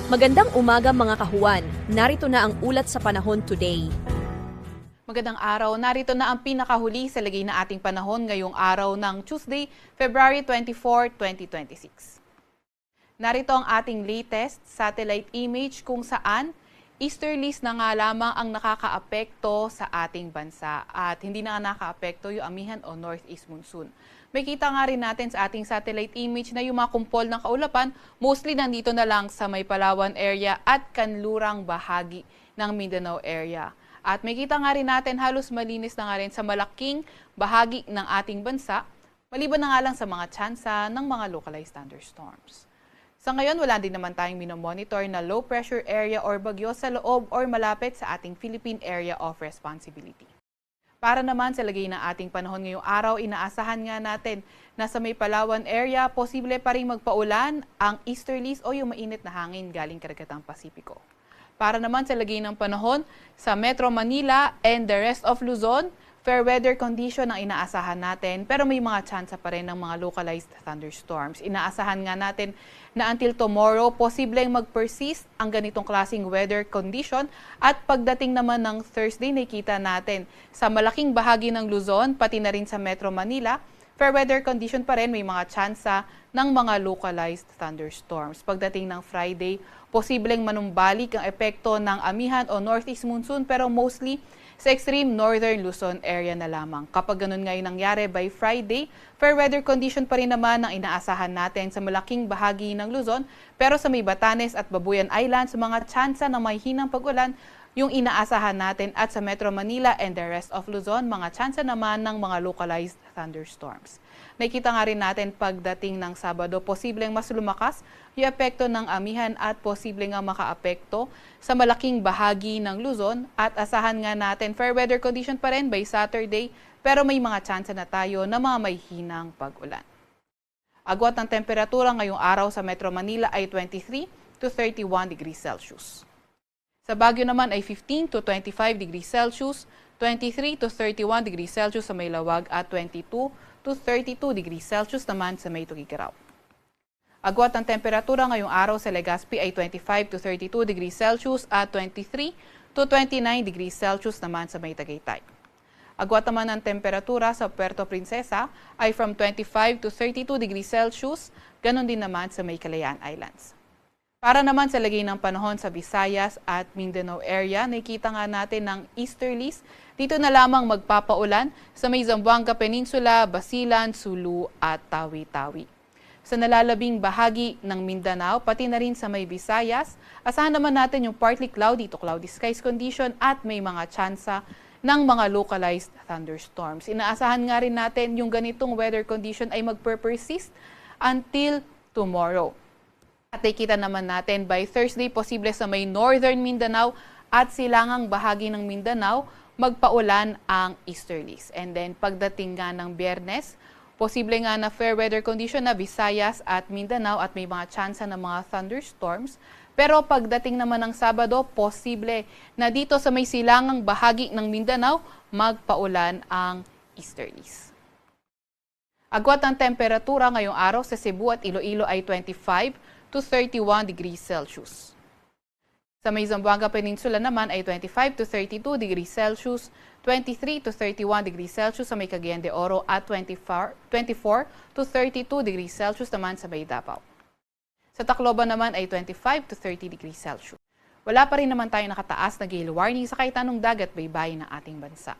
Magandang umaga mga kahuwan. Narito na ang ulat sa panahon today. Magandang araw. Narito na ang pinakahuli sa lagay na ating panahon ngayong araw ng Tuesday, February 24, 2026. Narito ang ating latest satellite image kung saan easterlies na nga lamang ang nakakaapekto sa ating bansa at hindi na nakakaapekto yung amihan o northeast monsoon. May kita nga rin natin sa ating satellite image na yung mga kumpol ng kaulapan, mostly nandito na lang sa may Palawan area at kanlurang bahagi ng Mindanao area. At may kita nga rin natin halos malinis na nga rin sa malaking bahagi ng ating bansa, maliban na nga lang sa mga tsansa ng mga localized thunderstorms. Sa ngayon, wala din naman tayong minomonitor na low pressure area or bagyo sa loob or malapit sa ating Philippine Area of Responsibility. Para naman sa lagay ng ating panahon ngayong araw, inaasahan nga natin na sa may Palawan area, posible pa rin magpaulan ang easterlies o yung mainit na hangin galing karagatang Pasipiko. Para naman sa lagay ng panahon sa Metro Manila and the rest of Luzon, fair weather condition ang inaasahan natin pero may mga tsansa pa rin ng mga localized thunderstorms. Inaasahan nga natin na until tomorrow, posibleng mag-persist ang ganitong klaseng weather condition at pagdating naman ng Thursday, nakita natin sa malaking bahagi ng Luzon, pati na rin sa Metro Manila, fair weather condition pa rin, may mga tsansa ng mga localized thunderstorms. Pagdating ng Friday, posibleng manumbalik ang epekto ng amihan o northeast monsoon pero mostly sa extreme northern Luzon area na lamang. Kapag ganun ngayon nangyari by Friday, fair weather condition pa rin naman ang inaasahan natin sa malaking bahagi ng Luzon pero sa may Batanes at Babuyan Islands, mga tsansa ng may hinang pag-ulan yung inaasahan natin at sa Metro Manila and the rest of Luzon, mga tsansa naman ng mga localized thunderstorms. Nakita nga rin natin pagdating ng Sabado, posibleng mas lumakas yung epekto ng amihan at posibleng nga makaapekto sa malaking bahagi ng Luzon at asahan nga natin fair weather condition pa rin by Saturday pero may mga tsansa na tayo na mga may hinang pag-ulan. Agwat ng temperatura ngayong araw sa Metro Manila ay 23 to 31 degrees Celsius. Sa Baguio naman ay 15 to 25 degrees Celsius, 23 to 31 degrees Celsius sa Maylawag at 22 to 32 degrees Celsius naman sa May Tugigaraw. Agwat ng temperatura ngayong araw sa Legazpi ay 25 to 32 degrees Celsius at 23 to 29 degrees Celsius naman sa May Tagaytay. Agwat naman ng temperatura sa Puerto Princesa ay from 25 to 32 degrees Celsius, ganun din naman sa May Kalayaan Islands. Para naman sa lagay ng panahon sa Visayas at Mindanao area, nakikita nga natin ng easterlies. Dito na lamang magpapaulan sa may Zamboanga Peninsula, Basilan, Sulu at Tawi-Tawi. Sa nalalabing bahagi ng Mindanao, pati na rin sa may Visayas, asahan naman natin yung partly cloudy to cloudy skies condition at may mga tsansa ng mga localized thunderstorms. Inaasahan nga rin natin yung ganitong weather condition ay magper-persist until tomorrow. At nakikita naman natin by Thursday, posible sa may northern Mindanao at silangang bahagi ng Mindanao, magpaulan ang easterlies. And then pagdating nga ng Biyernes, posible nga na fair weather condition na Visayas at Mindanao at may mga tsansa ng mga thunderstorms. Pero pagdating naman ng Sabado, posible na dito sa may silangang bahagi ng Mindanao, magpaulan ang easterlies. Agwat ng temperatura ngayong araw sa Cebu at Iloilo ay 25 to 31 degrees Celsius. Sa may Zamboanga Peninsula naman ay 25 to 32 degrees Celsius, 23 to 31 degrees Celsius sa may Cagayan de Oro at 24 to 32 degrees Celsius naman sa may Davao. Sa Tacloban naman ay 25 to 30 degrees Celsius. Wala pa rin naman tayo nakataas na gale warning sa kahit anong dagat baybayin ng ating bansa.